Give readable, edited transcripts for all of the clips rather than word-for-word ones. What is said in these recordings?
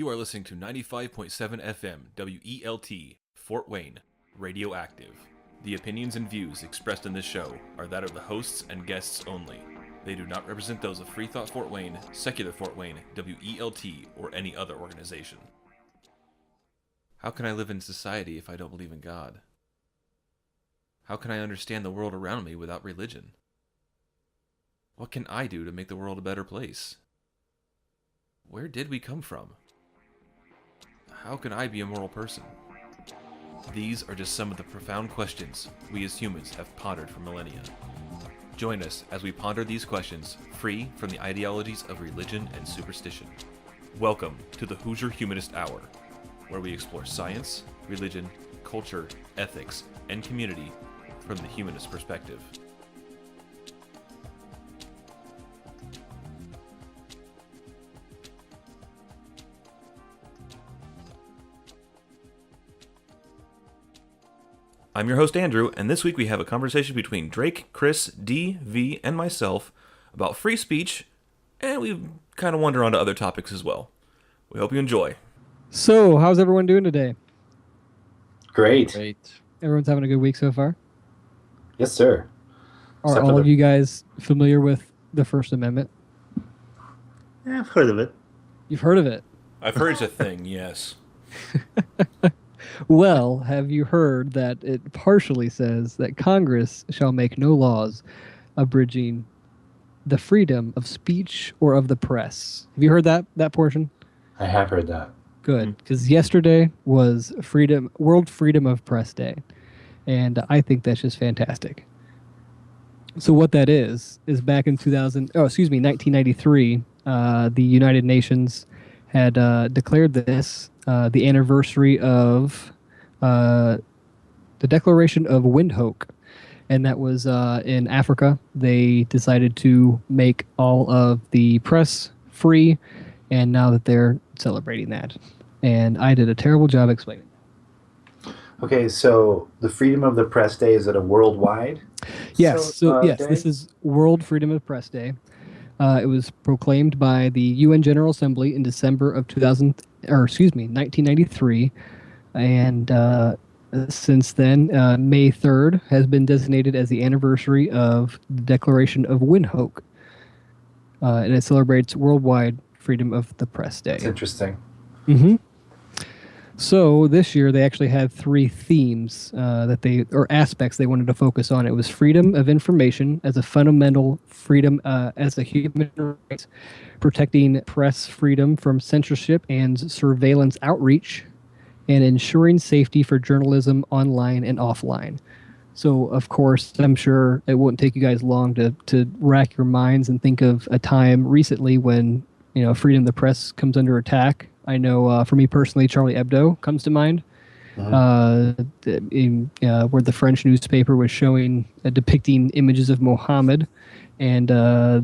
You are listening to 95.7 FM WELT, Fort Wayne, Radioactive. The opinions and views expressed in this show are that of the hosts and guests only. They do not represent those of FreeThought Fort Wayne, Secular Fort Wayne, WELT, or any other organization. How can I live in society if I don't believe in God? How can I understand the world around me without religion? What can I do to make the world a better place? Where did we come from? How can I be a moral person? These are just some of the profound questions we as humans have pondered for millennia. Join us as we ponder these questions free from the ideologies of religion and superstition. Welcome to the Hoosier Humanist Hour, where we explore science, religion, culture, ethics, and community from the humanist perspective. I'm your host, Andrew, and this week we have a conversation between Drake, Chris, D, V, and myself about free speech, and we kind of wander onto other topics as well. We hope you enjoy. So, how's everyone doing today? Great. Everyone's having a good week so far? Yes, sir. Are all of you guys familiar with the First Amendment? Yeah, I've heard of it. You've heard of it? I've heard it's a thing, yes. Well, have you heard that it partially says that Congress shall make no laws abridging the freedom of speech or of the press? Have you heard that portion? I have heard that. Good, because yesterday was World Freedom of Press Day, and I think that's just fantastic. So what that is back in 1993, the United Nations had declared this the anniversary of the Declaration of Windhoek, and that was in Africa. They decided to make all of the press free, and now that they're celebrating that. And I did a terrible job explaining. Okay, so the Freedom of the Press Day, is it a worldwide? Yes, this is World Freedom of Press Day. It was proclaimed by the UN General Assembly in December of 1993, and since then, May 3rd has been designated as the anniversary of the Declaration of Windhoek, and it celebrates worldwide Freedom of the Press Day. That's interesting. Mm-hmm. So this year they actually had three themes aspects they wanted to focus on. It was freedom of information as a fundamental freedom as a human right, protecting press freedom from censorship and surveillance outreach, and ensuring safety for journalism online and offline. So, of course, I'm sure it won't take you guys long to rack your minds and think of a time recently when freedom of the press comes under attack. I know for me personally, Charlie Hebdo comes to mind, where the French newspaper was depicting images of Mohammed, and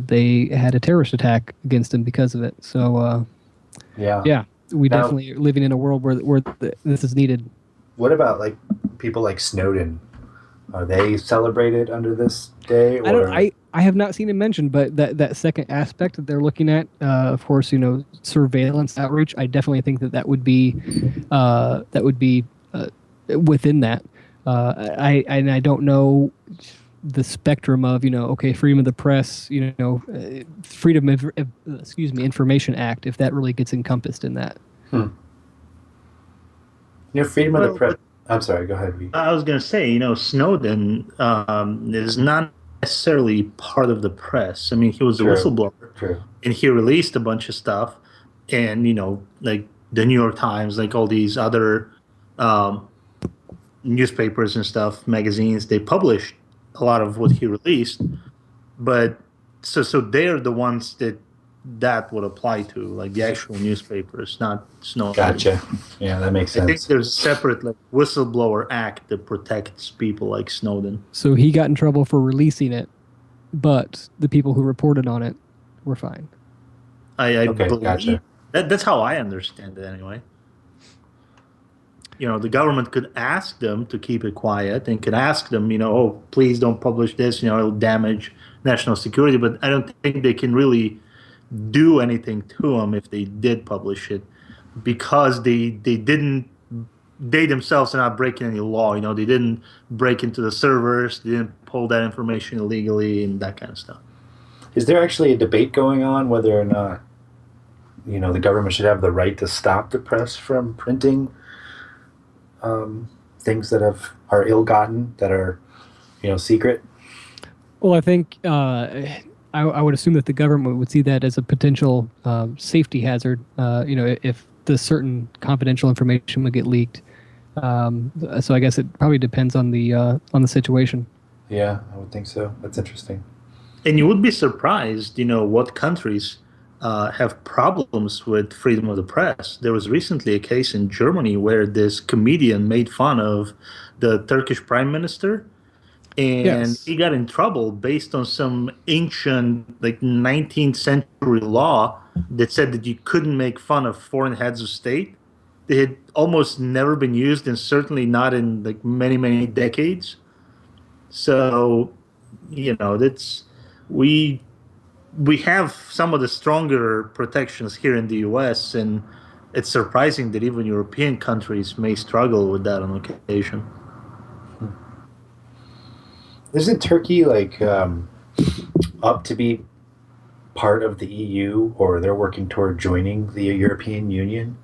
they had a terrorist attack against him because of it. So, we definitely are living in a world where this is needed. What about people like Snowden? Are they celebrated under this day? Or? I have not seen it mentioned, but that second aspect that they're looking at, of course, surveillance outreach. I definitely think that would be within that. I don't know the spectrum of freedom of the press, freedom of Information Act, if that really gets encompassed in that. Freedom of the press. I'm sorry, go ahead. I was going to say, Snowden is not necessarily part of the press. I mean, he was a whistleblower, and he released a bunch of stuff, and like the New York Times, like all these other newspapers and stuff, magazines, they published a lot of what he released, but so they're the ones that would apply to, like the actual newspapers, not Snowden. Gotcha. Yeah, that makes sense. I think there's a separate whistleblower act that protects people like Snowden. So he got in trouble for releasing it, but the people who reported on it were fine. I believe gotcha. That's how I understand it anyway. The government could ask them to keep it quiet and could ask them, oh, please don't publish this, it'll damage national security, but I don't think they can really do anything to them if they did publish it. because they themselves are not breaking any law. They didn't break into the servers, they didn't pull that information illegally, and that kind of stuff. Is there actually a debate going on whether or not, the government should have the right to stop the press from printing things that are ill-gotten, that are, secret? Well, I think I would assume that the government would see that as a potential safety hazard. If the certain confidential information would get leaked. So I guess it probably depends on the situation. Yeah, I would think so. That's interesting. And you would be surprised, what countries have problems with freedom of the press. There was recently a case in Germany where this comedian made fun of the Turkish prime minister, and he got in trouble based on some ancient, 19th century law that said that you couldn't make fun of foreign heads of state. They had almost never been used, and certainly not in many, many decades. So, that's we have some of the stronger protections here in the U.S., and it's surprising that even European countries may struggle with that on occasion. Isn't Turkey up to be part of the EU, or they're working toward joining the European Union?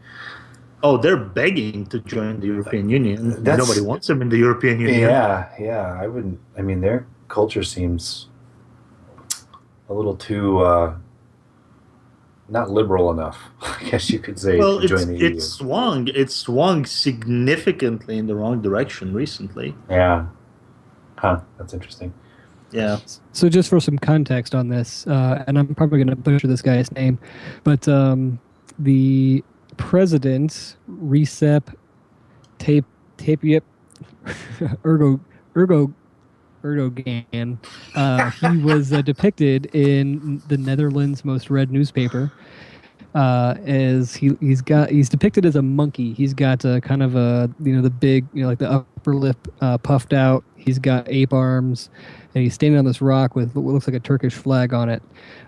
Oh, they're begging to join the European Union. Nobody wants them in the European Union. Yeah. I wouldn't. I mean, their culture seems a little too not liberal enough, I guess you could say, to join the EU. It's swung significantly in the wrong direction recently. Yeah. Huh, that's interesting. Yeah. So just for some context on this, and I'm probably going to butcher this guy's name, but the president, Recep Tayyip Erdogan, he was depicted in the Netherlands' most read newspaper as he's depicted as a monkey. He's got kind of the big, the upper lip puffed out. He's got ape arms, and he's standing on this rock with what looks like a Turkish flag on it.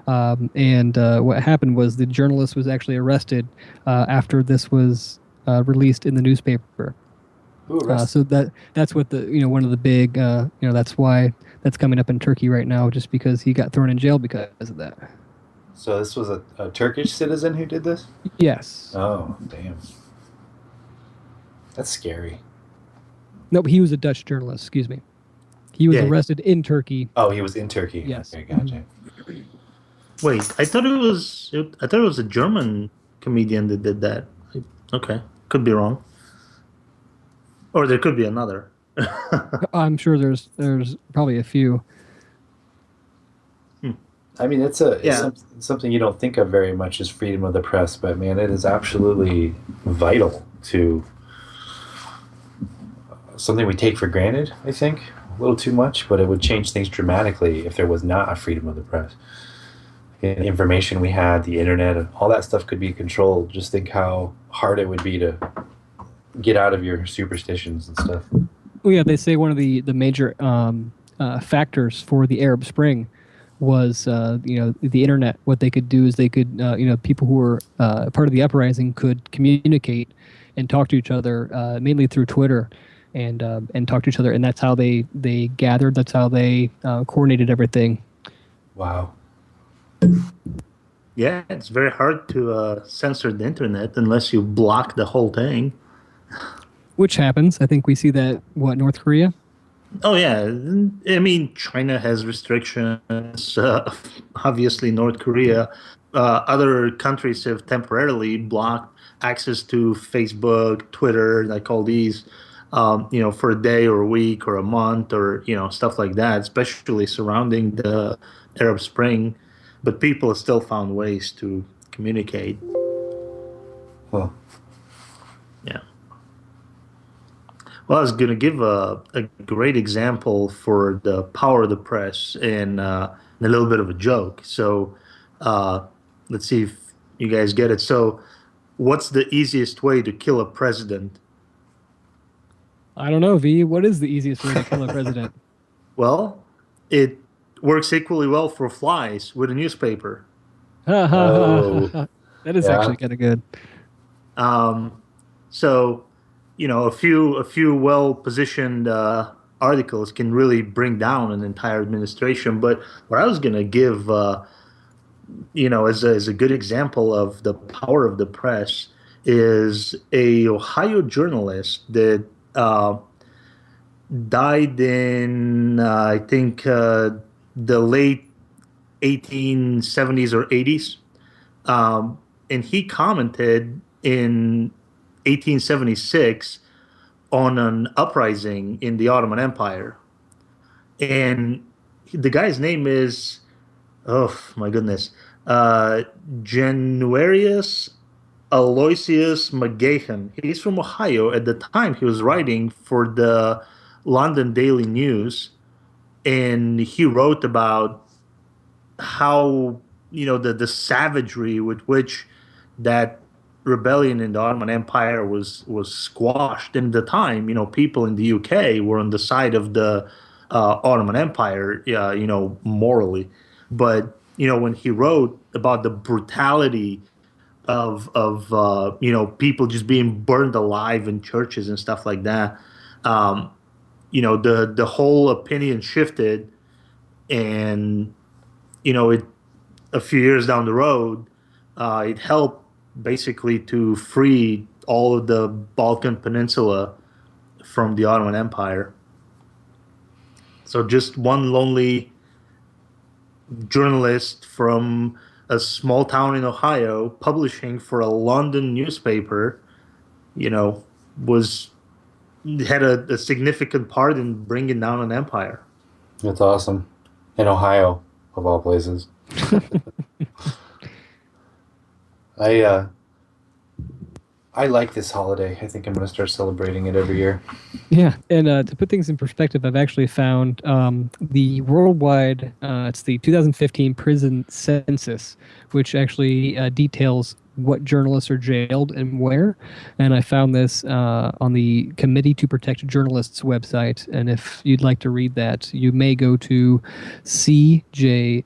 And what happened was the journalist was actually arrested after this was released in the newspaper. So that's what one of the big that's why that's coming up in Turkey right now, just because he got thrown in jail because of that. So this was a Turkish citizen who did this? Yes. Oh, damn. That's scary. No, he was a Dutch journalist. Excuse me. He was arrested in Turkey. Oh, he was in Turkey. Yes. Okay, gotcha. Wait, I thought it was a German comedian that did that. Okay, could be wrong. Or there could be another. I'm sure there's probably a few. I mean, it's something you don't think of very much as freedom of the press, but man, it is absolutely vital to something we take for granted, I think, a little too much, but it would change things dramatically if there was not a freedom of the press. The information we had, the internet, all that stuff could be controlled. Just think how hard it would be to get out of your superstitions and stuff. Well, yeah, they say one of the major factors for the Arab Spring was the internet. What they could do is they could people who were part of the uprising could communicate and talk to each other mainly through Twitter and talk to each other, and that's how they gathered. That's how they coordinated everything. Wow. Yeah, it's very hard to censor the internet unless you block the whole thing. Which happens. I think we see that, North Korea? Oh, yeah. I mean, China has restrictions. Obviously, North Korea. Other countries have temporarily blocked access to Facebook, Twitter, like all these, for a day or a week or a month or, stuff like that, especially surrounding the Arab Spring. But people have still found ways to communicate. Well, yeah. Well, I was going to give a great example for the power of the press and a little bit of a joke. So let's see if you guys get it. So what's the easiest way to kill a president? I don't know, V. What is the easiest way to kill a president? Well, it works equally well for flies with a newspaper. That is actually kind of good. So, a few well-positioned articles can really bring down an entire administration. But what I was going to give, as a good example of the power of the press, is a Ohio journalist that died in, I think, the late 1870s or 80s. And he commented in 1876 on an uprising in the Ottoman Empire. And the guy's name is, oh my goodness, Januarius Aloysius McGahan. He's from Ohio. At the time, he was writing for the London Daily News, and he wrote about how the savagery with which that rebellion in the Ottoman Empire was squashed. And at the time, people in the UK were on the side of the Ottoman Empire, morally. But when he wrote about the brutality of people just being burned alive in churches and stuff like that, the whole opinion shifted, and a few years down the road, it helped basically to free all of the Balkan Peninsula from the Ottoman Empire. So just one lonely journalist from a small town in Ohio publishing for a London newspaper, had a significant part in bringing down an empire. That's awesome. In Ohio, of all places. I like this holiday. I think I'm going to start celebrating it every year. Yeah, and to put things in perspective, I've actually found the worldwide, it's the 2015 prison census, which actually details what journalists are jailed and where. And I found this on the Committee to Protect Journalists website. And if you'd like to read that, you may go to cpj.org.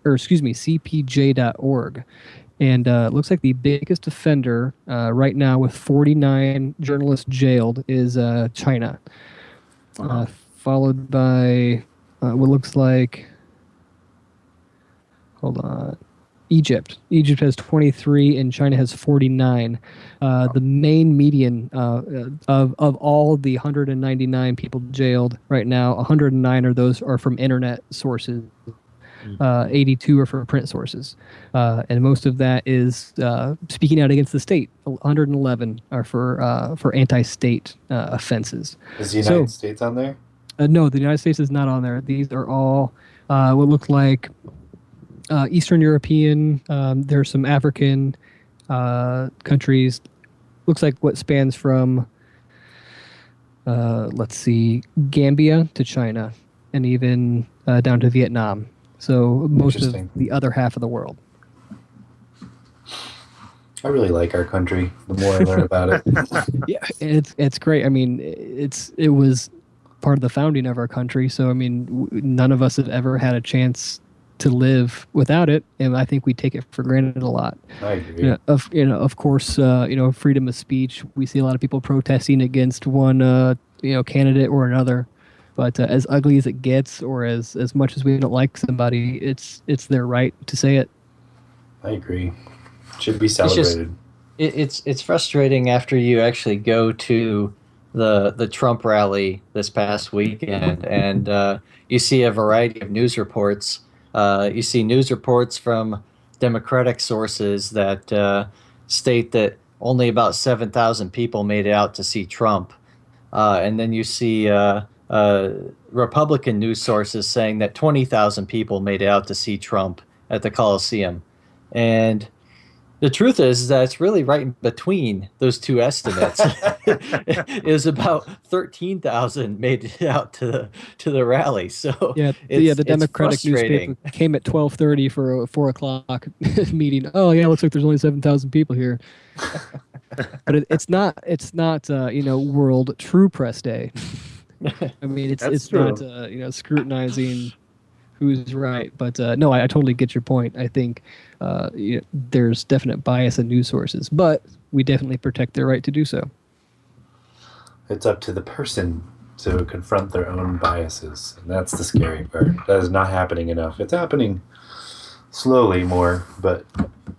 And it looks like the biggest offender right now with 49 journalists jailed is China, followed by what looks like, hold on, Egypt. Egypt has 23 and China has 49. The main median of all the 199 people jailed right now, 109 of those are from internet sources. 82 are from print sources, and most of that is speaking out against the state. 111 are for anti-state offenses. Is the United States on there? No, the United States is not on there. These are all what look like Eastern European. There's some African countries. Looks like what spans from let's see, Gambia to China, and even down to Vietnam. So most of the other half of the world. I really like our country. The more I learn about it, yeah, it's great. I mean, it was part of the founding of our country. So I mean, none of us have ever had a chance to live without it, and I think we take it for granted a lot. I agree. Of course, freedom of speech. We see a lot of people protesting against one, candidate or another. But as ugly as it gets, or as much as we don't like somebody, it's their right to say it. I agree. It should be celebrated. It's frustrating after you actually go to the Trump rally this past weekend, and you see a variety of news reports. You see news reports from Democratic sources that state that only about 7,000 people made it out to see Trump, and then you see Republican news sources saying that 20,000 people made it out to see Trump at the Coliseum. And the truth is that it's really right in between those two estimates. It was about 13,000 made it out to the rally. So the Democratic newspaper came at 12:30 for a 4 o'clock meeting. Oh yeah, looks like there's only 7,000 people here. But it's not World True Press Day. I mean, it's not scrutinizing who's right, but I totally get your point. I think there's definite bias in news sources, but we definitely protect their right to do so. It's up to the person to confront their own biases, and that's the scary part. That is not happening enough. It's happening slowly more, but...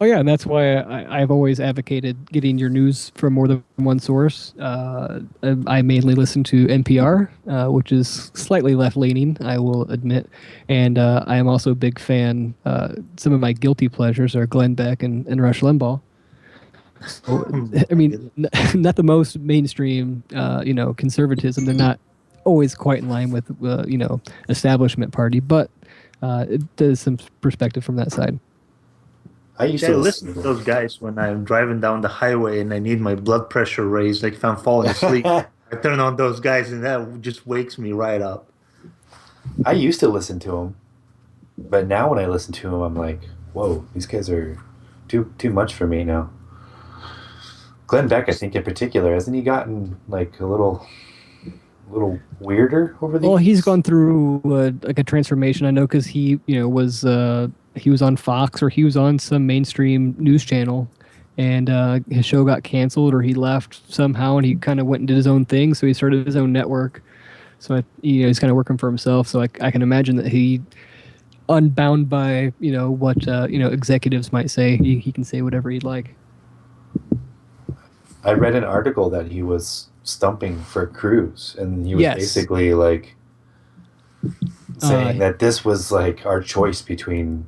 Oh yeah, and that's why I've always advocated getting your news from more than one source. I mainly listen to NPR, which is slightly left-leaning, I will admit, and I am also a big fan. Some of my guilty pleasures are Glenn Beck and Rush Limbaugh. So, I mean, not the most mainstream, conservatism. They're not always quite in line with, establishment party, but there's some perspective from that side. I used to listen to those guys when I'm driving down the highway and I need my blood pressure raised, like if I'm falling asleep. I turn on those guys and that just wakes me right up. I used to listen to them, but now when I listen to them, I'm like, whoa, these guys are too much for me now. Glenn Beck, I think in particular, hasn't he gotten like a little weirder over the years? Well, he's gone through like a transformation. I know because he was on Fox or he was on some mainstream news channel, and his show got canceled or he left somehow, and he kind of went and did his own thing. So he started his own network. So he's kind of working for himself. So I can imagine that he, unbound by what executives might say, he can say whatever he'd like. I read an article that he was stumping for Cruz, and he was basically like saying that this was like our choice between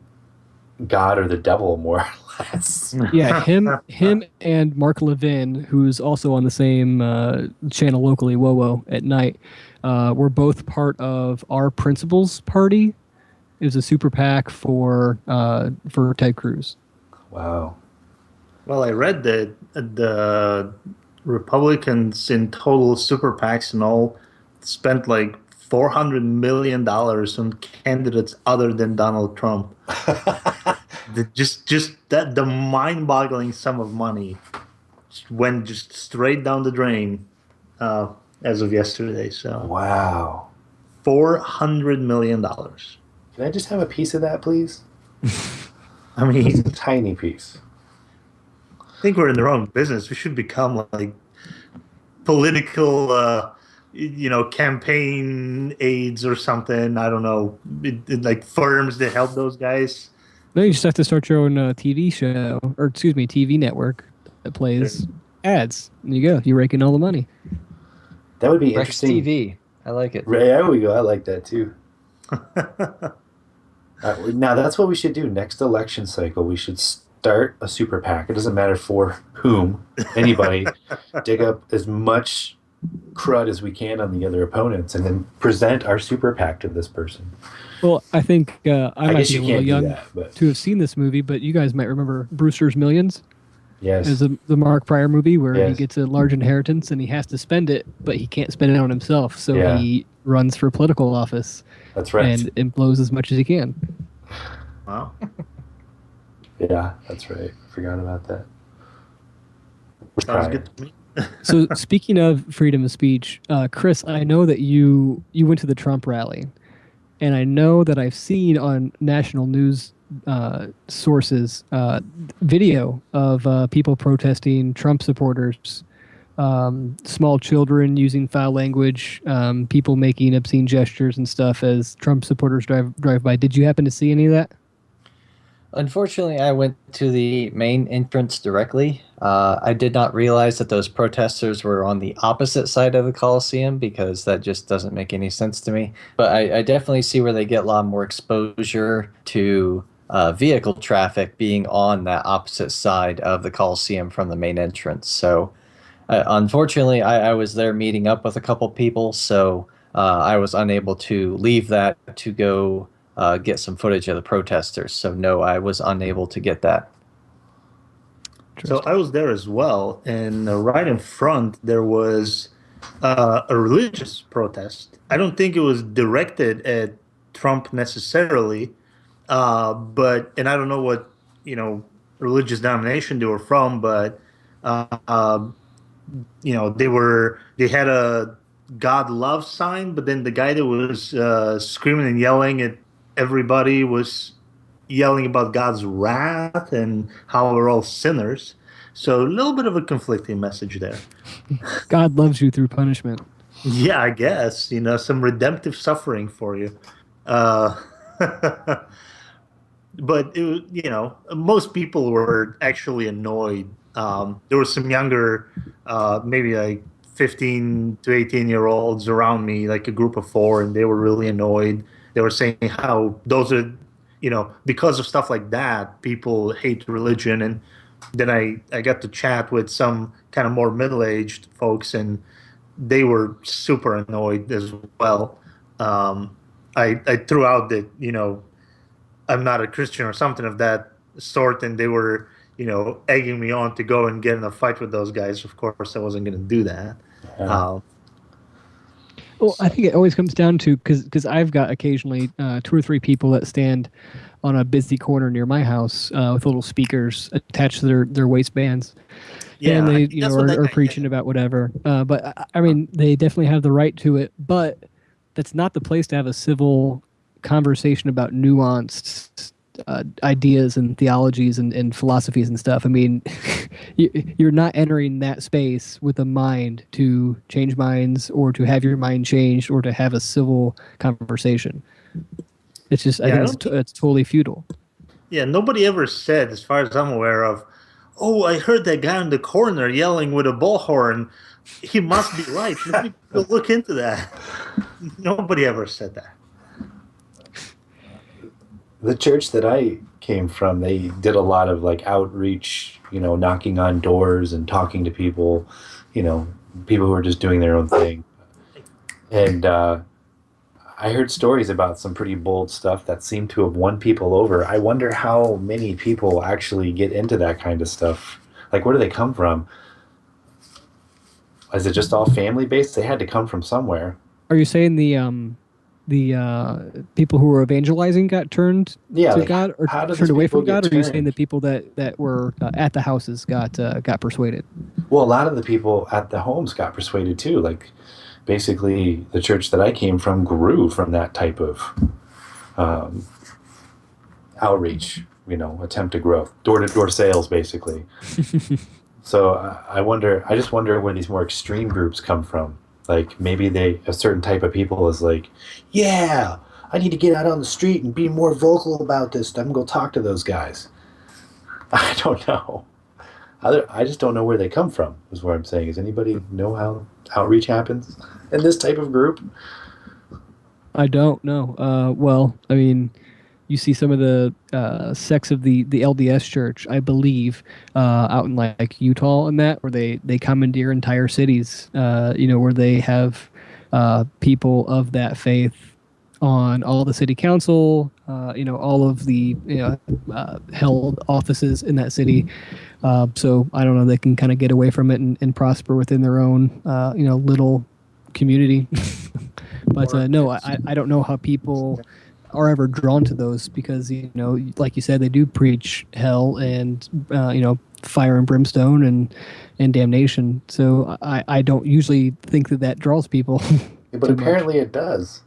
God or the devil, more or less. Yeah, him and Mark Levin, who's also on the same channel locally, WoWo at night, were both part of Our Principles Party. It was a super PAC for Ted Cruz. Wow. Well, I read that the Republicans in total super PACs and all spent like $400 million on candidates other than Donald Trump. The mind-boggling sum of money went just straight down the drain as of yesterday. So wow, $400 million. Can I just have a piece of that, please? I mean, just a tiny piece. I think we're in the wrong business. We should become like political, campaign aides or something. I don't know, like firms that help those guys. No, you just have to start your own TV show, or TV network that plays ads. There you go. You're raking all the money. That would be Rex interesting. TV. I like it. There we go. I like that too. Now that's what we should do. Next election cycle, we should start a super PAC. It doesn't matter for whom, anybody. Dig up as much crud as we can on the other opponents, and then present our super PAC to this person. Well, I think I might be a little young to have seen this movie, but you guys might remember Brewster's Millions. Yes. As the Mark Pryor movie where he gets a large inheritance and he has to spend it, but he can't spend it on himself, so he runs for political office. That's right. And blows as much as he can. Wow. Yeah, that's right. Forgot about that. Sounds good to me. So speaking of freedom of speech, Chris, I know that you went to the Trump rally, and I know that I've seen on national news sources video of people protesting Trump supporters, small children using foul language, people making obscene gestures and stuff as Trump supporters drive by. Did you happen to see any of that? Unfortunately, I went to the main entrance directly. I did not realize that those protesters were on the opposite side of the Coliseum, because that just doesn't make any sense to me. But I definitely see where they get a lot more exposure to vehicle traffic being on that opposite side of the Coliseum from the main entrance. So unfortunately, I was there meeting up with a couple people, so I was unable to leave that to go get some footage of the protesters. So no, I was unable to get that. So I was there as well, and right in front there was a religious protest. I don't think it was directed at Trump necessarily, but I don't know what religious denomination they were from, but they had a God love sign, but then the guy that was screaming and yelling at everybody was yelling about God's wrath and how we're all sinners. So a little bit of a conflicting message there. God loves you through punishment. Yeah, I guess, some redemptive suffering for you. Uh, but most people were actually annoyed. There were some younger, maybe like 15 to 18-year-olds around me, like a group of four, and they were really annoyed. They were saying how those are, because of stuff like that, people hate religion. And then I got to chat with some kind of more middle-aged folks, and they were super annoyed as well. I threw out that, I'm not a Christian or something of that sort, and they were, egging me on to go and get in a fight with those guys. Of course, I wasn't going to do that. Yeah. Well, I think it always comes down to, because I've got occasionally 2 or 3 people that stand on a busy corner near my house with little speakers attached to their waistbands. Yeah, and they are preaching about whatever. But I mean, they definitely have the right to it. But that's not the place to have a civil conversation about nuanced ideas and theologies and philosophies and stuff. I mean, you're not entering that space with a mind to change minds or to have your mind changed or to have a civil conversation. It's just, I think it's totally futile. Yeah, nobody ever said, as far as I'm aware of, oh, I heard that guy in the corner yelling with a bullhorn. He must be right. Let me go look into that. Nobody ever said that. The church that I came from, they did a lot of like outreach, knocking on doors and talking to people, people who were just doing their own thing. And I heard stories about some pretty bold stuff that seemed to have won people over. I wonder how many people actually get into that kind of stuff. Like, where do they come from? Is it just all family based? They had to come from somewhere. Are you saying the people who were evangelizing got turned to God, or turned away from God? Or are you saying the people that were at the houses got persuaded? Well, a lot of the people at the homes got persuaded too. Like, basically, the church that I came from grew from that type of outreach, attempt to grow, door-to-door sales, basically. So I just wonder where these more extreme groups come from. Like, maybe a certain type of people is like, yeah, I need to get out on the street and be more vocal about this. I'm going to go talk to those guys. I don't know. I just don't know where they come from, is what I'm saying. Does anybody know how outreach happens in this type of group? I don't know. Well, I mean, you see some of the sects of the LDS Church, I believe, out in like Utah and that, where they commandeer entire cities, where they have people of that faith on all the city council, all of the held offices in that city. So I don't know, they can kind of get away from it and prosper within their own, little community. But no, I don't know how people are ever drawn to those, because like you said, they do preach hell and fire and brimstone and damnation. So I don't usually think that draws people. But apparently it does.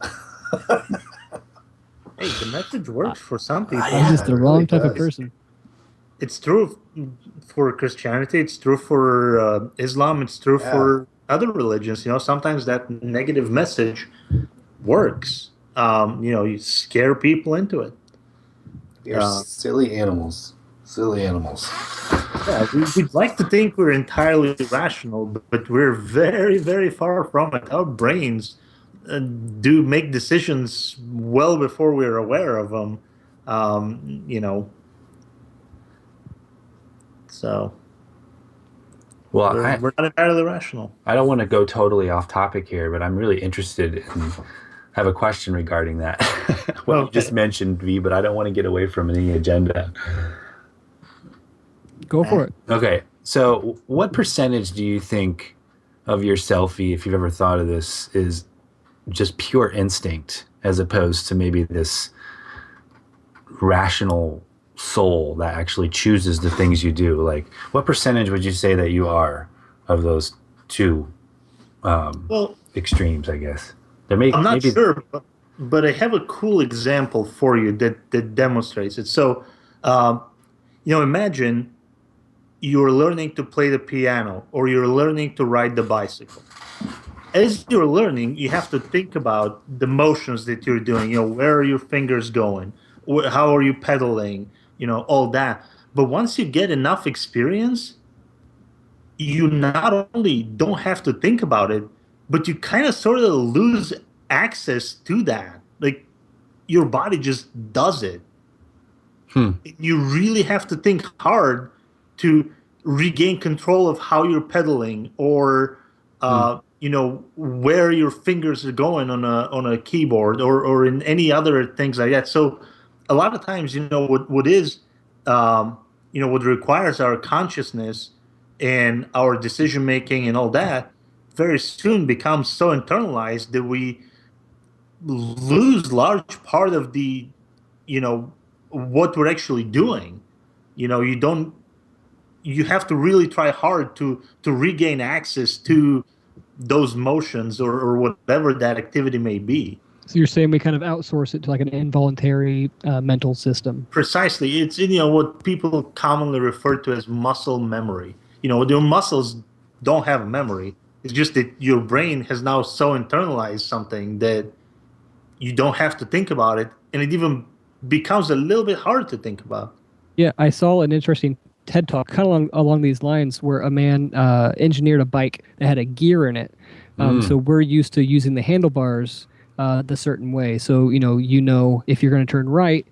Hey, the message works for some people. I'm just the wrong type of person. It's true for Christianity. It's true for Islam. It's true for other religions. Sometimes that negative message works. You scare people into it. They're silly animals. Silly animals. Yeah, we'd like to think we're entirely rational, but we're very, very far from it. Our brains do make decisions well before we're aware of them. So. Well, we're not entirely rational. I don't want to go totally off topic here, but I'm really interested in have a question regarding that. You just mentioned, V, but I don't want to get away from any agenda. Go for it. Okay, so what percentage do you think of yourself, V, if you've ever thought of this, is just pure instinct as opposed to maybe this rational soul that actually chooses the things you do? Like, what percentage would you say that you are of those two extremes, I guess? I'm not sure, but I have a cool example for you that demonstrates it. So, imagine you're learning to play the piano or you're learning to ride the bicycle. As you're learning, you have to think about the motions that you're doing. Where are your fingers going? How are you pedaling? All that. But once you get enough experience, you not only don't have to think about it, but you kind of sort of lose access to that. Like your body just does it. You really have to think hard to regain control of how you're pedaling or where your fingers are going on a keyboard or in any other things like that. So a lot of times, what requires our consciousness and our decision making and all that very soon becomes so internalized that we lose large part of the what we're actually doing. You have to really try hard to regain access to those motions or whatever that activity may be. So you're saying we kind of outsource it to like an involuntary mental system. Precisely. It's what people commonly refer to as muscle memory. Your muscles don't have a memory. It's just that your brain has now so internalized something that you don't have to think about it, and it even becomes a little bit hard to think about. Yeah, I saw an interesting TED Talk kind of along these lines where a man engineered a bike that had a gear in it. So we're used to using the handlebars the certain way. So, if you're going to turn right,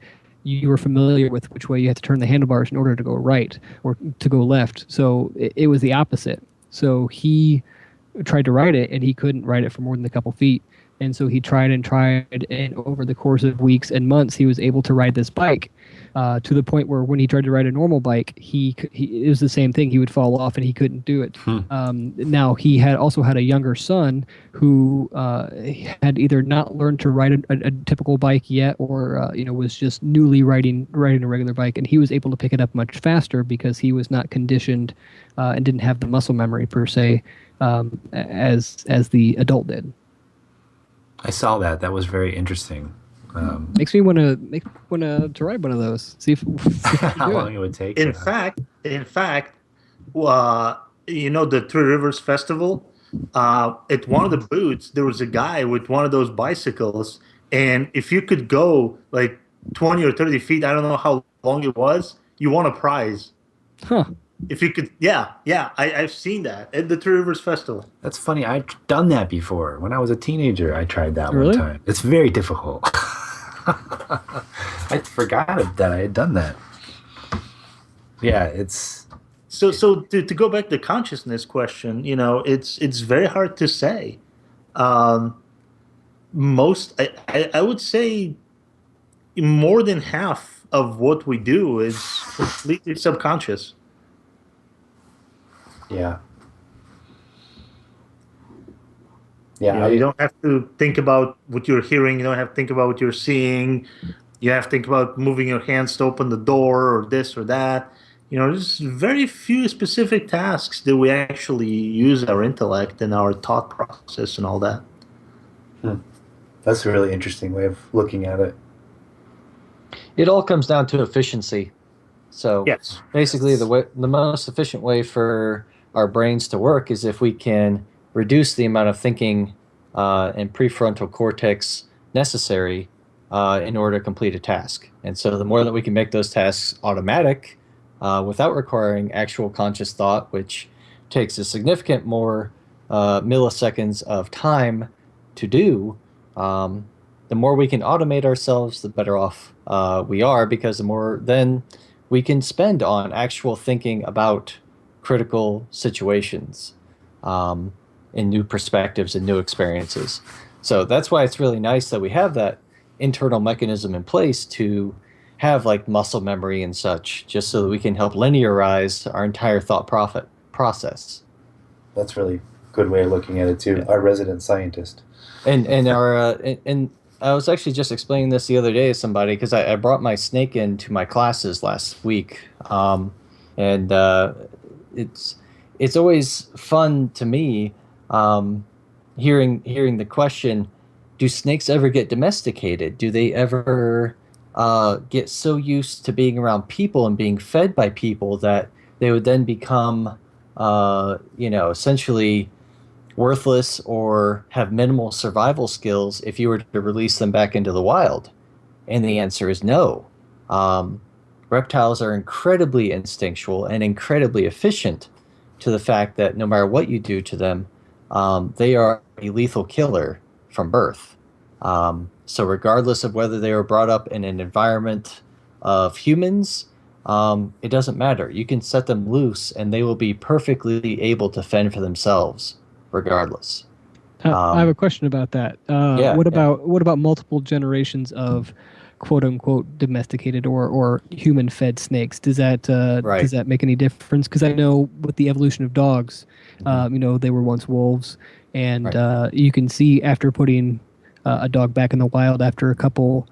you were familiar with which way you have to turn the handlebars in order to go right or to go left. So it was the opposite. So he tried to ride it, and he couldn't ride it for more than a couple feet. And so he tried, and over the course of weeks and months, he was able to ride this bike to the point where when he tried to ride a normal bike, it was the same thing. He would fall off, and he couldn't do it. Now, he had also had a younger son who had either not learned to ride a typical bike yet, or was just newly riding a regular bike, and he was able to pick it up much faster because he was not conditioned and didn't have the muscle memory per se as the adult did. I saw that. That was very interesting. Makes me want to ride one of those. See if how long it would take. In fact, the Three Rivers Festival, at one of the booths, there was a guy with one of those bicycles, and if you could go like 20 or 30 feet, I don't know how long it was, you won a prize. Huh. If you could, I've seen that at the Three Rivers Festival. That's funny. I've done that before. When I was a teenager, I tried that Really? one time. It's very difficult. I forgot that I had done that. Yeah, it's... So to go back to the consciousness question, it's very hard to say. I would say more than half of what we do is completely subconscious. Yeah. You don't have to think about what you're hearing. You don't have to think about what you're seeing. You have to think about moving your hands to open the door or this or that. There's very few specific tasks that we actually use our intellect and our thought process and all that. That's a really interesting way of looking at it. It all comes down to efficiency. So yes. Basically, the most efficient way for our brains to work is if we can reduce the amount of thinking and prefrontal cortex necessary in order to complete a task. And so the more that we can make those tasks automatic without requiring actual conscious thought, which takes a significant more milliseconds of time to do, the more we can automate ourselves, the better off we are, because the more then we can spend on actual thinking about critical situations and new perspectives and new experiences. So that's why it's really nice that we have that internal mechanism in place to have like muscle memory and such, just so that we can help linearize our entire thought process. That's really good way of looking at it too. Yeah. Our resident scientist. And I was actually just explaining this the other day to somebody, because I brought my snake into my classes last week, and it's always fun to me hearing the question, do snakes ever get domesticated? Do they ever get so used to being around people and being fed by people that they would then become, essentially worthless or have minimal survival skills if you were to release them back into the wild? And the answer is no. Reptiles are incredibly instinctual and incredibly efficient to the fact that no matter what you do to them, they are a lethal killer from birth. So regardless of whether they were brought up in an environment of humans, it doesn't matter. You can set them loose and they will be perfectly able to fend for themselves regardless. I have a question about that. What about multiple generations of quote unquote domesticated or human fed snakes? Does that make any difference? Because I know with the evolution of dogs, they were once wolves, and you can see after putting a dog back in the wild after a couple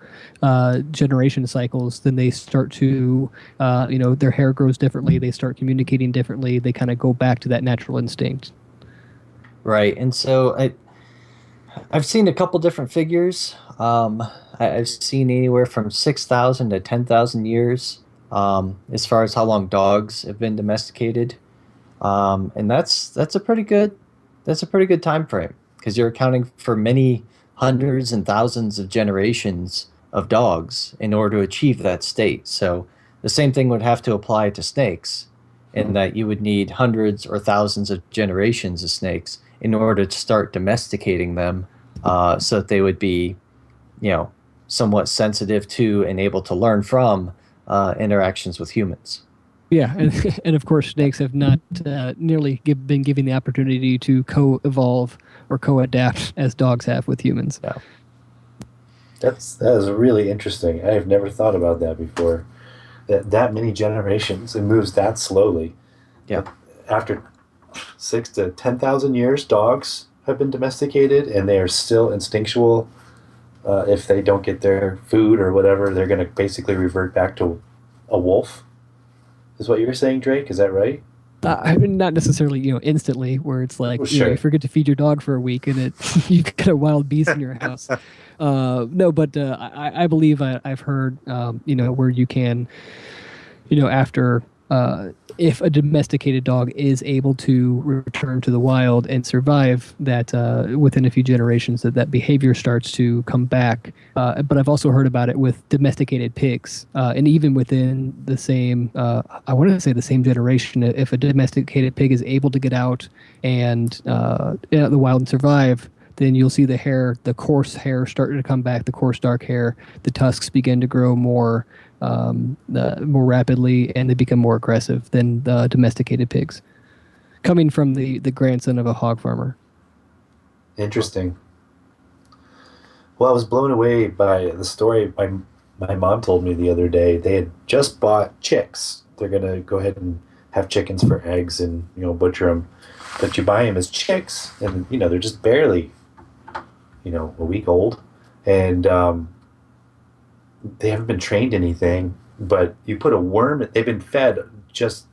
generation cycles, then they start to, their hair grows differently. They start communicating differently. They kind of go back to that natural instinct. Right. And so I've seen a couple different figures. I've seen anywhere from 6,000 to 10,000 years as far as how long dogs have been domesticated. And that's a pretty good time frame, because you're accounting for many hundreds and thousands of generations of dogs in order to achieve that state. So the same thing would have to apply to snakes, in that you would need hundreds or thousands of generations of snakes in order to start domesticating them, so that they would be, somewhat sensitive to and able to learn from interactions with humans. Yeah, and of course, snakes have not nearly been given the opportunity to co-evolve or co-adapt as dogs have with humans. Yeah. That is really interesting. I have never thought about that before. That many generations, it moves that slowly. Yeah. After 6,000 to 10,000 years, dogs have been domesticated, and they are still instinctual. If they don't get their food or whatever, they're going to basically revert back to a wolf. Is what you're saying, Drake? Is that right? I mean, not necessarily, instantly, where it's like, you forget to feed your dog for a week and you've got a wild beast in your house. No, but I believe I've heard, where you can, after, if a domesticated dog is able to return to the wild and survive, that within a few generations that behavior starts to come back. But I've also heard about it with domesticated pigs, and even within the same, I want to say the same generation, if a domesticated pig is able to get out and the wild and survive, then you'll see the coarse hair starting to come back, the coarse dark hair, the tusks begin to grow more rapidly, and they become more aggressive than the domesticated pigs, coming from the grandson of a hog farmer. Interesting. Well, I was blown away by the story my mom told me the other day. They had just bought chicks. They're going to go ahead and have chickens for eggs and, butcher them. But you buy them as chicks, and, they're just barely, a week old. And they haven't been trained anything, but you put a worm, they've been fed just,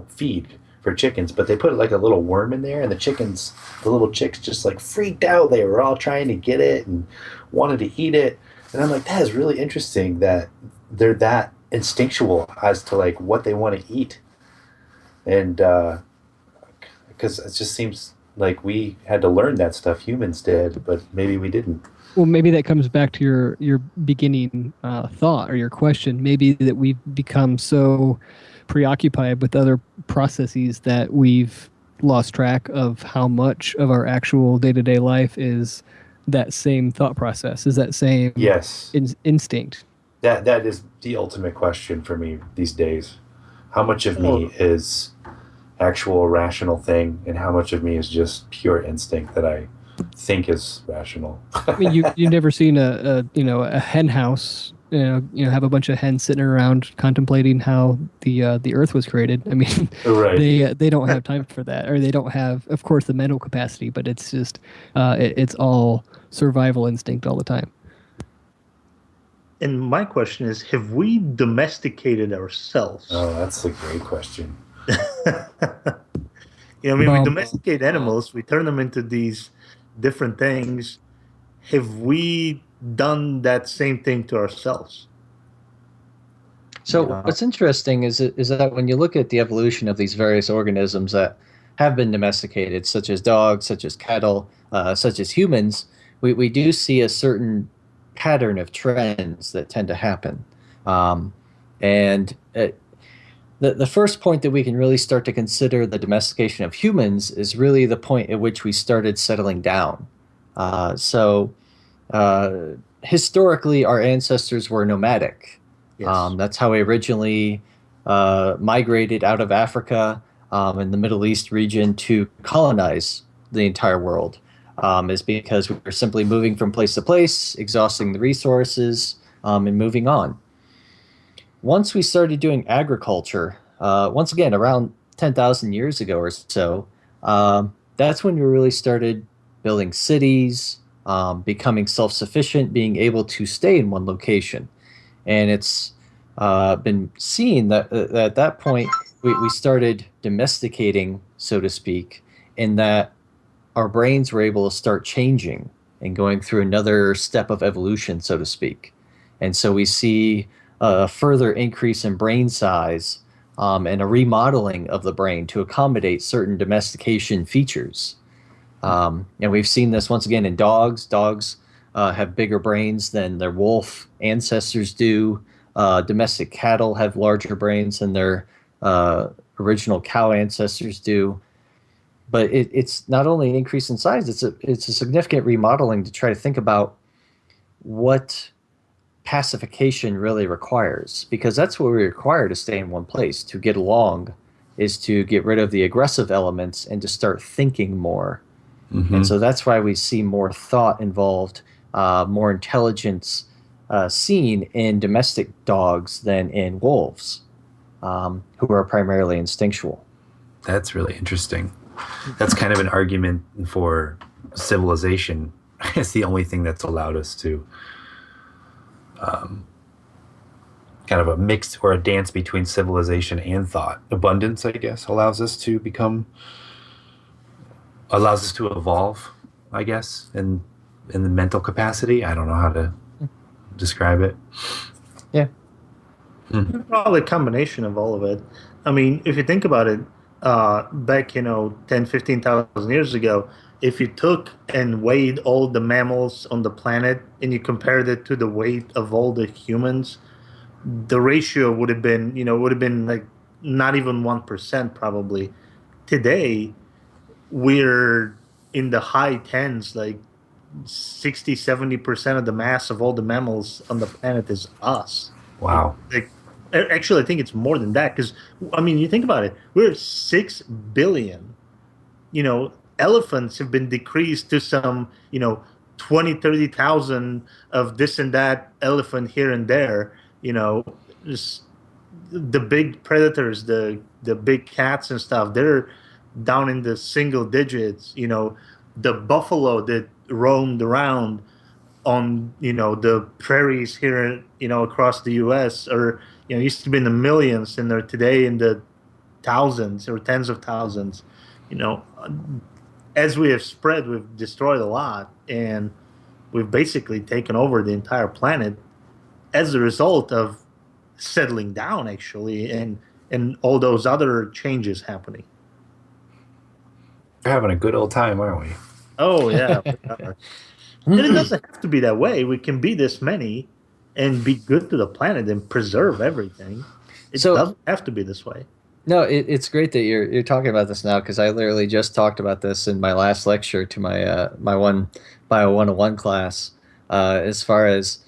feed for chickens, but they put like a little worm in there, and the little chicks just like freaked out. They were all trying to get it and wanted to eat it. And I'm like, that is really interesting that they're that instinctual as to like what they want to eat. And because it just seems like we had to learn that stuff, humans did, but maybe we didn't. Well, maybe that comes back to your beginning thought or your question. Maybe that we've become so preoccupied with other processes that we've lost track of how much of our actual day-to-day life is that same thought process, is that same instinct. That is the ultimate question for me these days. How much of me is actual rational thing, and how much of me is just pure instinct that I think is rational? I mean, you've never seen a hen house, have a bunch of hens sitting around contemplating how the earth was created. I mean, right. they don't have time for that, or they don't have, of course, the mental capacity, but it's just it's all survival instinct all the time. And my question is, have we domesticated ourselves? Oh, that's a great question. We domesticate animals, we turn them into these different things. Have we done that same thing to ourselves? So what's interesting is that when you look at the evolution of these various organisms that have been domesticated, such as dogs, such as cattle, such as humans, we do see a certain pattern of trends that tend to happen. And the first point that we can really start to consider the domestication of humans is really the point at which we started settling down. Historically, our ancestors were nomadic. Yes. That's how we originally migrated out of Africa and the Middle East region to colonize the entire world, is because we were simply moving from place to place, exhausting the resources, and moving on. Once we started doing agriculture, once again, around 10,000 years ago or so, that's when we really started building cities, becoming self-sufficient, being able to stay in one location. And it's been seen that at that point, we started domesticating, so to speak, in that our brains were able to start changing and going through another step of evolution, so to speak. And so we see a further increase in brain size and a remodeling of the brain to accommodate certain domestication features. And we've seen this once again in dogs. Dogs have bigger brains than their wolf ancestors do. Domestic cattle have larger brains than their original cow ancestors do. But it's not only an increase in size, it's a significant remodeling to try to think about what pacification really requires, because that's what we require to stay in one place, to get along, is to get rid of the aggressive elements and to start thinking more. Mm-hmm. And so that's why we see more thought involved, more intelligence seen in domestic dogs than in wolves, who are primarily instinctual. That's really interesting. That's kind of an argument for civilization. It's the only thing that's allowed us to kind of a mix or a dance between civilization and thought. Abundance, I guess, allows us to evolve, I guess, in the mental capacity. I don't know how to describe it. Yeah. Probably a combination of all of it. I mean, if you think about it, back, 10, 15,000 years ago, if you took and weighed all the mammals on the planet and you compared it to the weight of all the humans, the ratio would have been like not even 1% probably. Today, we're in the high tens, like 60, 70% of the mass of all the mammals on the planet is us. Wow. Actually, I think it's more than that, because, I mean, you think about it, we're 6 billion. Elephants have been decreased to some, 20, 30,000 of this and that elephant here and there. Just the big predators, the big cats and stuff, they're down in the single digits. The buffalo that roamed around on, the prairies here, across the U.S. or, used to be in the millions, and they're today in the thousands or tens of thousands. As we have spread, we've destroyed a lot, and we've basically taken over the entire planet as a result of settling down, actually, and all those other changes happening. We're having a good old time, aren't we? Oh, yeah. And it doesn't have to be that way. We can be this many and be good to the planet and preserve everything. It doesn't have to be this way. No, it's great that you're talking about this now, because I literally just talked about this in my last lecture to my my Bio 101 class, as far as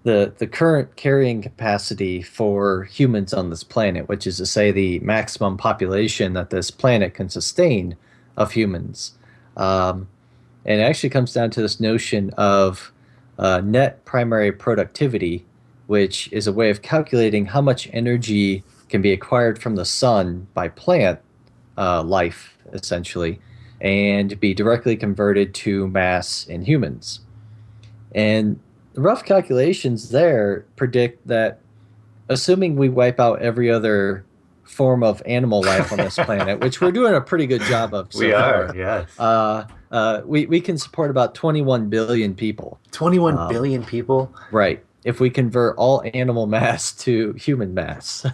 the current carrying capacity for humans on this planet, which is to say the maximum population that this planet can sustain of humans. And it actually comes down to this notion of net primary productivity, which is a way of calculating how much energy can be acquired from the sun by plant life, essentially, and be directly converted to mass in humans. And the rough calculations there predict that, assuming we wipe out every other form of animal life on this planet, which we're doing a pretty good job of so far, yes. we can support about 21 billion people. 21 billion people? Right. if we convert all animal mass to human mass.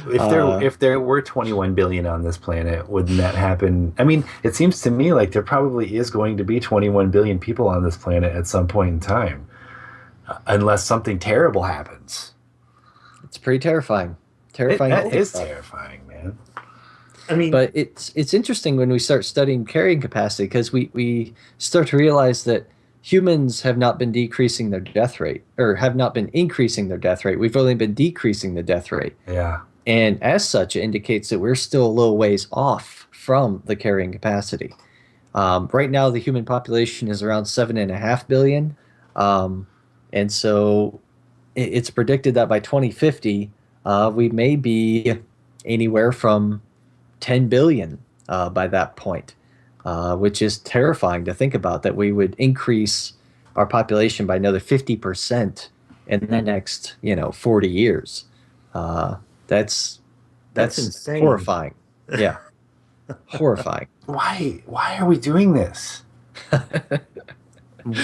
If there were 21 billion on this planet, wouldn't that happen? I mean, it seems to me like there probably is going to be 21 billion people on this planet at some point in time, unless something terrible happens. It's pretty terrifying. Terrifying. That is terrifying, man. I mean, but it's interesting when we start studying carrying capacity, because we start to realize that humans have not been decreasing their death rate, or have not been increasing their death rate. We've only been decreasing the death rate. Yeah. And as such, it indicates that we're still a little ways off from the carrying capacity. Right now, the human population is around 7.5 billion. And so it's predicted that by 2050, we may be anywhere from 10 billion by that point, which is terrifying to think about, that we would increase our population by another 50% in the next 40 years. That's insane. Horrifying. Yeah. Horrifying. Why are we doing this?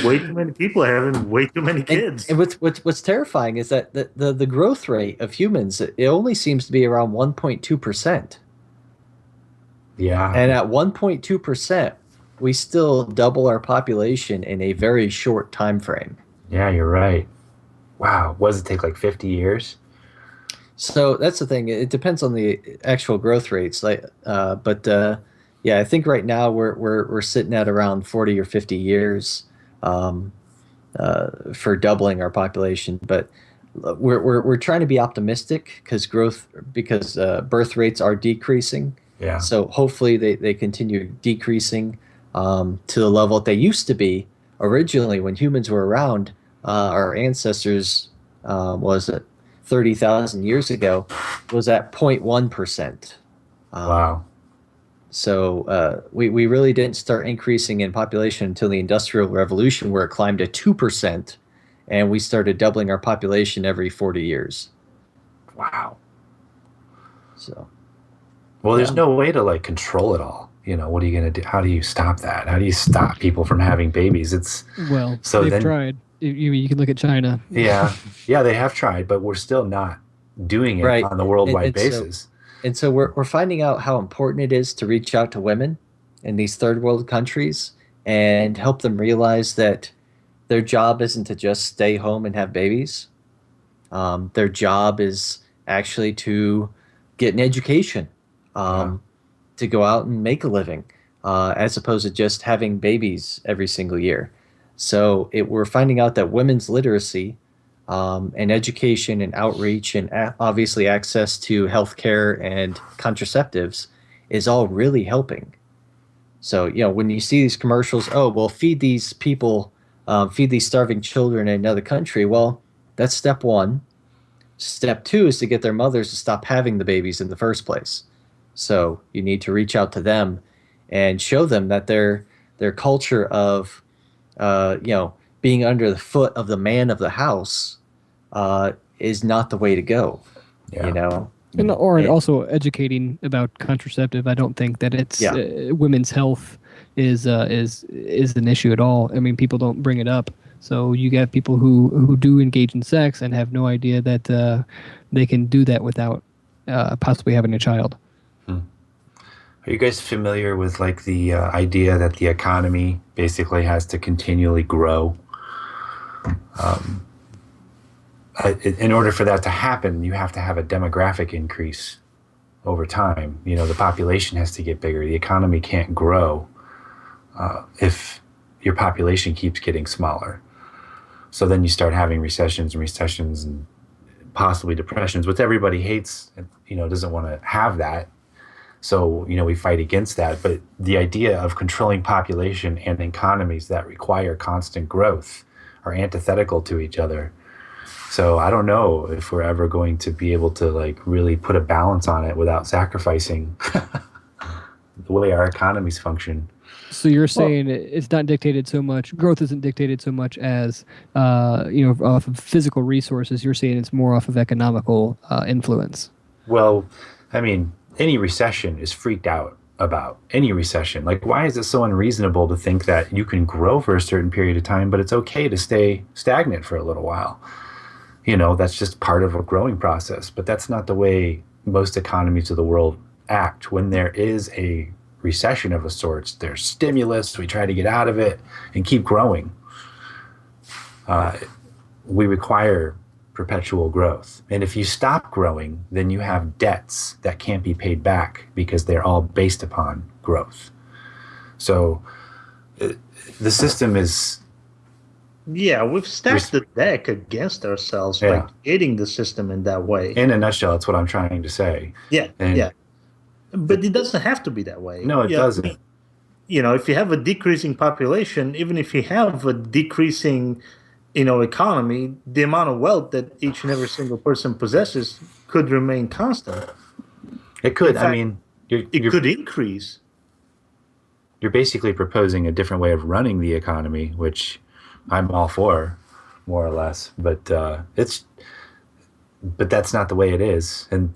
Way too many people having way too many kids. And what's terrifying is that the growth rate of humans, it only seems to be around 1.2%. Yeah. And at 1.2%, we still double our population in a very short time frame. Yeah, you're right. Wow. What does it take, like 50 years? So that's the thing. It depends on the actual growth rates. Yeah, I think right now we're sitting at around 40 or 50 years for doubling our population. But we're trying to be optimistic because birth rates are decreasing. Yeah. So hopefully they continue decreasing to the level that they used to be originally when humans were around. Our ancestors was at 30,000 years ago was at 0.1%. Wow. So we really didn't start increasing in population until the Industrial Revolution, where it climbed to 2%, and we started doubling our population every 40 years. Wow. So. Well, there's no way to like control it all. What are you going to do? How do you stop that? How do you stop people from having babies? They've tried. You can look at China. Yeah, they have tried, but we're still not doing it on the worldwide basis. So we're finding out how important it is to reach out to women in these third world countries and help them realize that their job isn't to just stay home and have babies. Their job is actually to get an education, to go out and make a living, as opposed to just having babies every single year. So we're finding out that women's literacy and education and outreach and obviously access to healthcare and contraceptives is all really helping. So, when you see these commercials, feed these people, feed these starving children in another country. Well, that's step one. Step two is to get their mothers to stop having the babies in the first place. So you need to reach out to them and show them that their culture of being under the foot of the man of the house is not the way to go. Yeah. And also educating about contraceptive. I don't think that it's women's health is an issue at all. I mean, people don't bring it up. So you get people who do engage in sex and have no idea that they can do that without possibly having a child. Are you guys familiar with like the idea that the economy basically has to continually grow? In order for that to happen, you have to have a demographic increase over time. The population has to get bigger. The economy can't grow if your population keeps getting smaller. So then you start having recessions and possibly depressions, which everybody hates, doesn't want to have that. So, we fight against that. But the idea of controlling population and economies that require constant growth are antithetical to each other. So I don't know if we're ever going to be able to like really put a balance on it without sacrificing the way our economies function. So you're saying it's not dictated so much, growth isn't dictated so much as, off of physical resources. You're saying it's more off of economical influence. Well, I mean, any recession is freaked out about. Any recession. Like, why is it so unreasonable to think that you can grow for a certain period of time, but it's okay to stay stagnant for a little while? That's just part of a growing process. But that's not the way most economies of the world act. When there is a recession of a sort, there's stimulus, we try to get out of it and keep growing. We require perpetual growth. And if you stop growing, then you have debts that can't be paid back because they're all based upon growth. So the system is... Yeah, we've stacked the deck against ourselves by creating the system in that way. In a nutshell, that's what I'm trying to say. Yeah. But it doesn't have to be that way. No, it doesn't. If you have a decreasing population, even if you have a decreasing, economy, the amount of wealth that each and every single person possesses could remain constant. It could. In fact, it could increase. You're basically proposing a different way of running the economy, which I'm all for, more or less. But that's not the way it is. And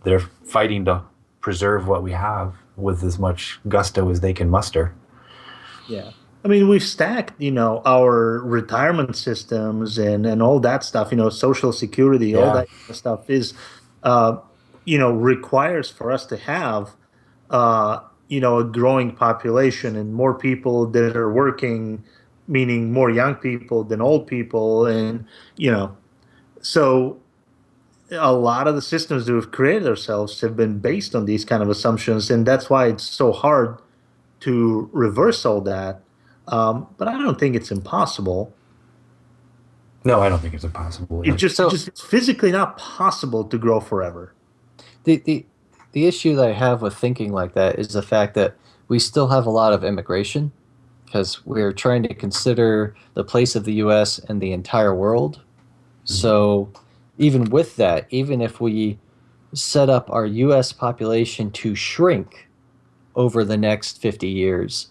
they're fighting to preserve what we have with as much gusto as they can muster. Yeah. I mean, we've stacked, our retirement systems and all that stuff, Social Security, all that kind of stuff is, requires for us to have, a growing population and more people that are working, meaning more young people than old people. And, so a lot of the systems that we've created ourselves have been based on these kind of assumptions. And that's why it's so hard to reverse all that. But I don't think it's impossible. No, I don't think it's impossible. It's it's physically not possible to grow forever. The issue that I have with thinking like that is the fact that we still have a lot of immigration because we're trying to consider the place of the U.S. in the entire world. Mm-hmm. So even with that, even if we set up our U.S. population to shrink over the next 50 years,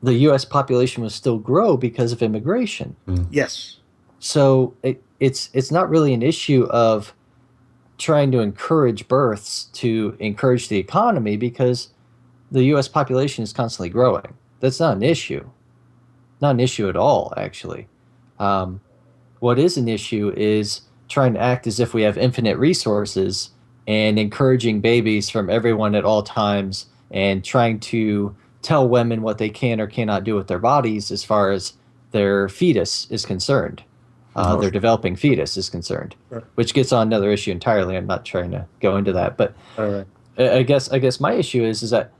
the U.S. population will still grow because of immigration. Mm. Yes. So it's not really an issue of trying to encourage births to encourage the economy because the U.S. population is constantly growing. That's not an issue. Not an issue at all, actually. What is an issue is trying to act as if we have infinite resources and encouraging babies from everyone at all times and trying to tell women what they can or cannot do with their bodies as far as their fetus is concerned, their developing fetus is concerned, which gets on another issue entirely. I'm not trying to go into that, but I guess my issue is that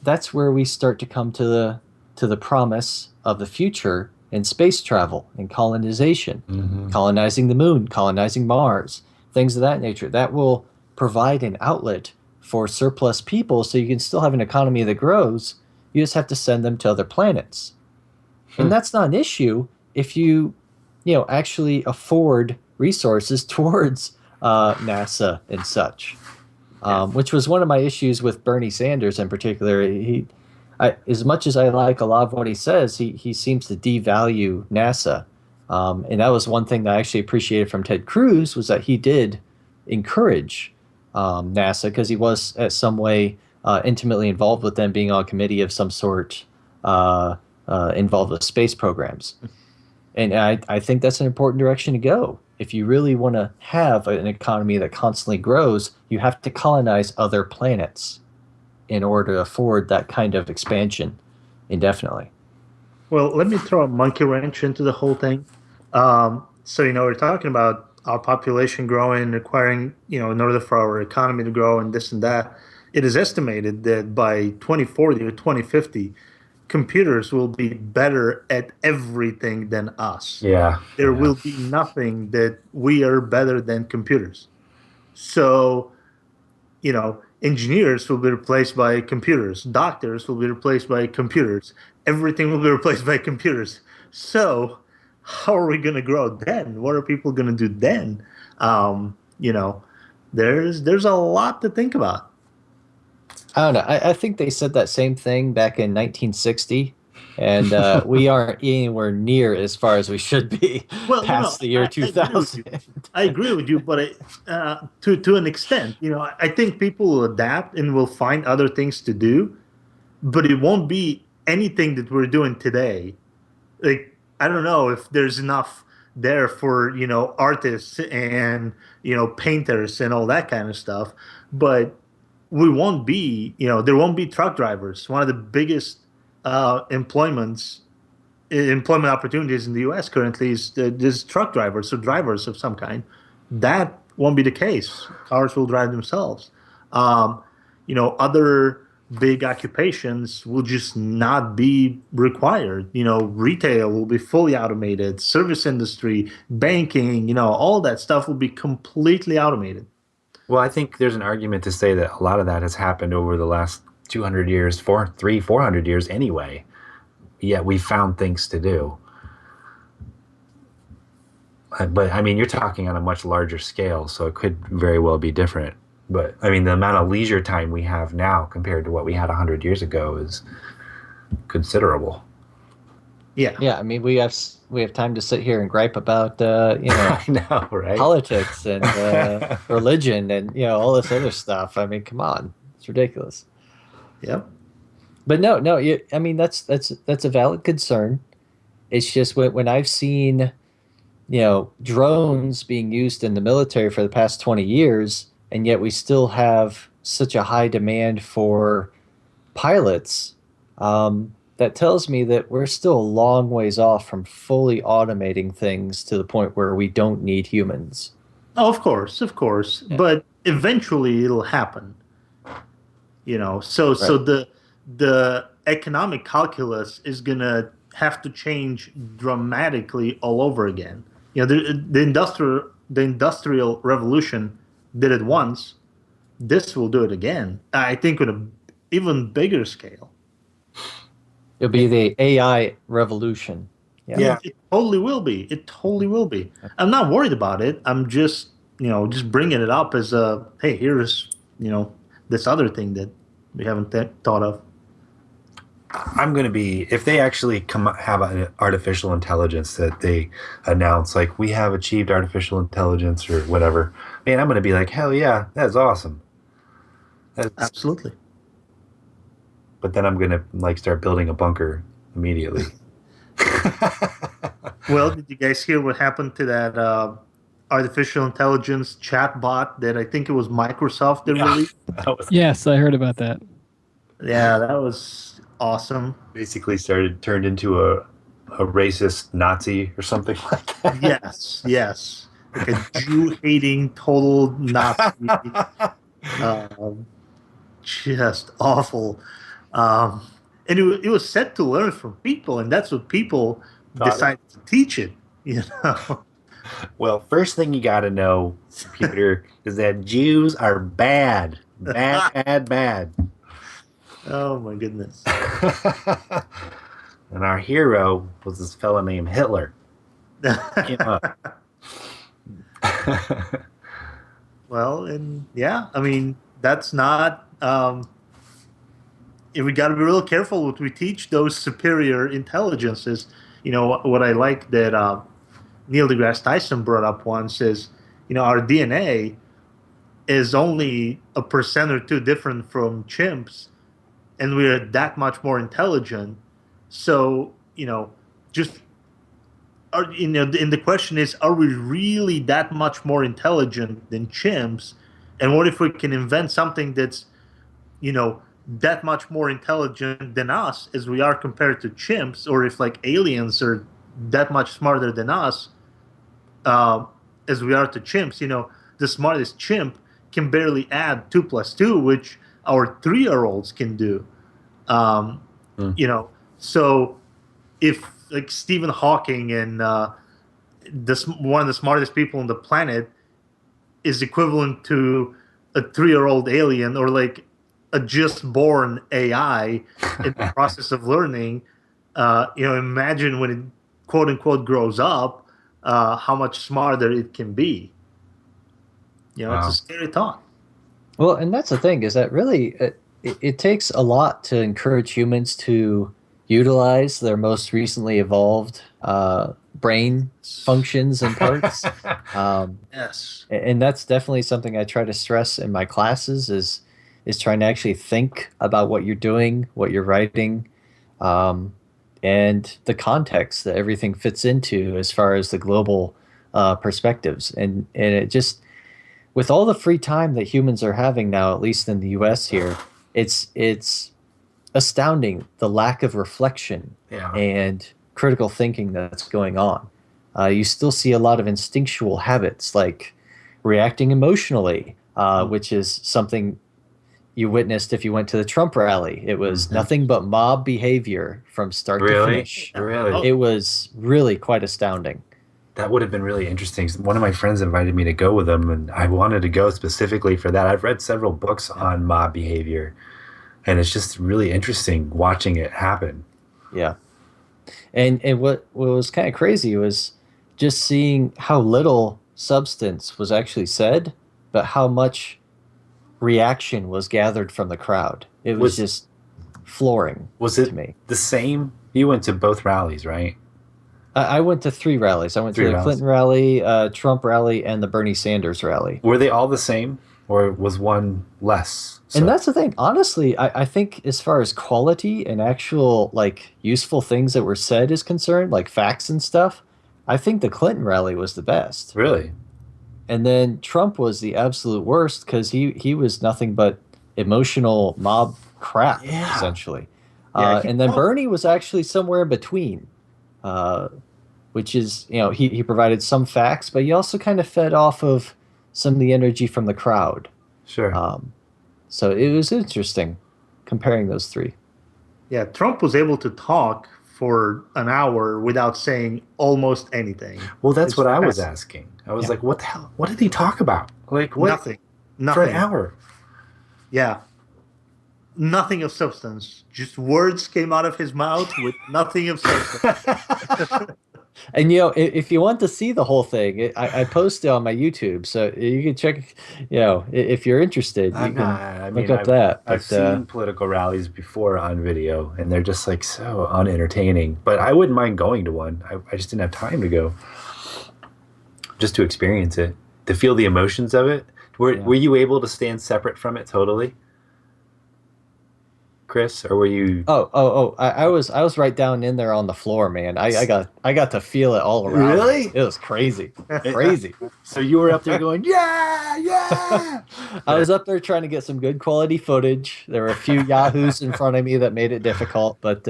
that's where we start to come to the promise of the future in space travel and colonization, colonizing the moon, colonizing Mars, things of that nature. That will provide an outlet for surplus people so you can still have an economy that grows. You just have to send them to other planets. And that's not an issue if you actually afford resources towards NASA and such, which was one of my issues with Bernie Sanders in particular. As much as I like a lot of what he says, he seems to devalue NASA. And that was one thing that I actually appreciated from Ted Cruz was that he did encourage NASA because he was at some way intimately involved with them, being on a committee of some sort involved with space programs. And I think that's an important direction to go. If you really want to have an economy that constantly grows, you have to colonize other planets in order to afford that kind of expansion indefinitely. Well, let me throw a monkey wrench into the whole thing. So, we're talking about our population growing, requiring, in order for our economy to grow and this and that. It is estimated that by 2040 or 2050, computers will be better at everything than us. Yeah. There will be nothing that we are better than computers. So, engineers will be replaced by computers. Doctors will be replaced by computers. Everything will be replaced by computers. So how are we going to grow then? What are people going to do then? There's a lot to think about. I don't know. I think they said that same thing back in 1960, and we aren't anywhere near as far as we should be past the year 2000. I agree with you, but to an extent, I think people will adapt and will find other things to do, but it won't be anything that we're doing today. Like, I don't know if there's enough there for, artists and, painters and all that kind of stuff. But we won't be, there won't be truck drivers. One of the biggest employment opportunities in the U.S. currently is truck drivers, so drivers of some kind. That won't be the case. Cars will drive themselves. Other big occupations will just not be required. Retail will be fully automated. Service industry, banking, all that stuff will be completely automated. Well, I think there's an argument to say that a lot of that has happened over the last 200 years, 400 years anyway. Yet we found things to do. But, I mean, you're talking on a much larger scale, so it could very well be different. But, I mean, the amount of leisure time we have now compared to what we had 100 years ago is considerable. Yeah. Yeah, I mean, we have time to sit here and gripe about, I know, right? politics and religion and, all this other stuff. I mean, come on. It's ridiculous. Yep. But no, I mean, that's a valid concern. It's just when I've seen, drones being used in the military for the past 20 years, and yet we still have such a high demand for pilots, that tells me that we're still a long ways off from fully automating things to the point where we don't need humans. Oh, of course. Yeah. But eventually it'll happen. So the economic calculus is going to have to change dramatically all over again. The industrial revolution did it once. This will do it again. I think on an even bigger scale. It'll be the AI revolution. Yeah. It totally will be. I'm not worried about it. I'm just bringing it up as a, hey, here's, this other thing that we haven't thought of. I'm going to be, if they actually have an artificial intelligence that they announce, like, we have achieved artificial intelligence or whatever, man, I'm going to be like, hell yeah, that's awesome. Absolutely. But then I'm going to start building a bunker immediately. Well, did you guys hear what happened to that artificial intelligence chatbot that I think it was Microsoft that released? Yes, I heard about that. Yeah, that was awesome. Basically turned into a racist Nazi or something like that. Yes. Like a Jew-hating total Nazi. Just awful. And it was set to learn from people, and that's what people decided to teach it. Well, first thing you got to know, Peter, is that Jews are bad. Bad. Oh, my goodness. And our hero was this fella named Hitler. Well, and yeah, I mean, that's not... we got to be real careful what we teach those superior intelligences. What I like that Neil deGrasse Tyson brought up once is, our DNA is only 1% or 2% different from chimps, and we're that much more intelligent. So, and the question is, are we really that much more intelligent than chimps? And what if we can invent something that's, that much more intelligent than us as we are compared to chimps, or if aliens are that much smarter than us as we are to chimps. The smartest chimp can barely add 2 + 2, which our 3-year-olds can do. So if Stephen Hawking and one of the smartest people on the planet is equivalent to a 3-year-old alien, or a just born AI in the process of learning, imagine when it quote unquote grows up, how much smarter it can be. Wow. It's a scary thought. Well, and that's the thing, is that really it takes a lot to encourage humans to utilize their most recently evolved brain functions and parts. Yes. And that's definitely something I try to stress in my classes is trying to actually think about what you're doing, what you're writing. and the context that everything fits into as far as the global perspectives. And it just, with all the free time that humans are having now, at least in the US here, it's astounding the lack of reflection and critical thinking that's going on. You still see a lot of instinctual habits like reacting emotionally, which is something you witnessed if you went to the Trump rally. It was nothing but mob behavior from start to finish. Really? It was really quite astounding. That would have been really interesting. One of my friends invited me to go with them, and I wanted to go specifically for that. I've read several books on mob behavior, and it's just really interesting watching it happen. Yeah. And what was kind of crazy was just seeing how little substance was actually said, but how much reaction was gathered from the crowd. It was just flooring. Was it to me the same? You went to both rallies, right? I went to 3 rallies. I went to the Clinton rally, Trump rally, and the Bernie Sanders rally. Were they all the same, or was one less? So? And that's the thing. Honestly, I think as far as quality and actual like useful things that were said is concerned, like facts and stuff, I think the Clinton rally was the best. Really? And then Trump was the absolute worst because he was nothing but emotional mob crap, essentially. And then Bernie was actually somewhere in between, which is, he provided some facts, but he also kind of fed off of some of the energy from the crowd. Sure. So it was interesting comparing those 3. Yeah, Trump was able to talk for an hour without saying almost anything. Well, that's what I was asking. I was like, what the hell? What did he talk about? Like, what? Nothing. For an hour. Yeah. Nothing of substance. Just words came out of his mouth with nothing of substance. And, if you want to see the whole thing, I posted on my YouTube, so you can check, if you're interested, you can look up that. I've seen political rallies before on video, and they're just like so unentertaining. But I wouldn't mind going to one. I just didn't have time to go. Just to experience it, to feel the emotions of it. Were you able to stand separate from it totally, Chris, or were you? I was right down in there on the floor, man. I got to feel it all around. Really? It was crazy, crazy. So you were up there going, yeah. I was up there trying to get some good quality footage. There were a few yahoos in front of me that made it difficult, but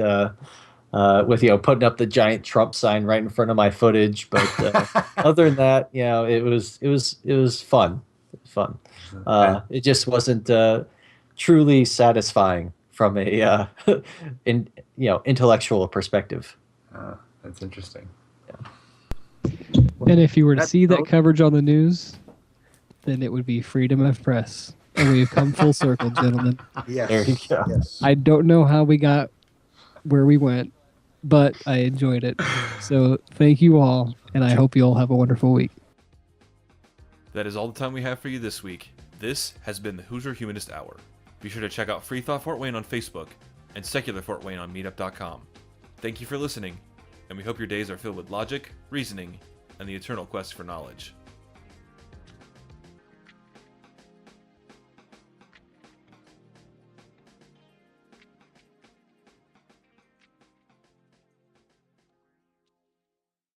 with putting up the giant Trump sign right in front of my footage. But other than that, it was fun. Fun. It just wasn't truly satisfying from a intellectual perspective. That's interesting. And if you were to see that coverage on the news, then it would be freedom of press. And we've come full circle, gentlemen. Yes. There you go. Yes. I don't know how we got where we went, but I enjoyed it. So thank you all, and I hope you all have a wonderful week. That is all the time we have for you this week. This has been the Hoosier Humanist Hour. Be sure to check out FreeThought Fort Wayne on Facebook and Secular Fort Wayne on Meetup.com. Thank you for listening, and we hope your days are filled with logic, reasoning, and the eternal quest for knowledge.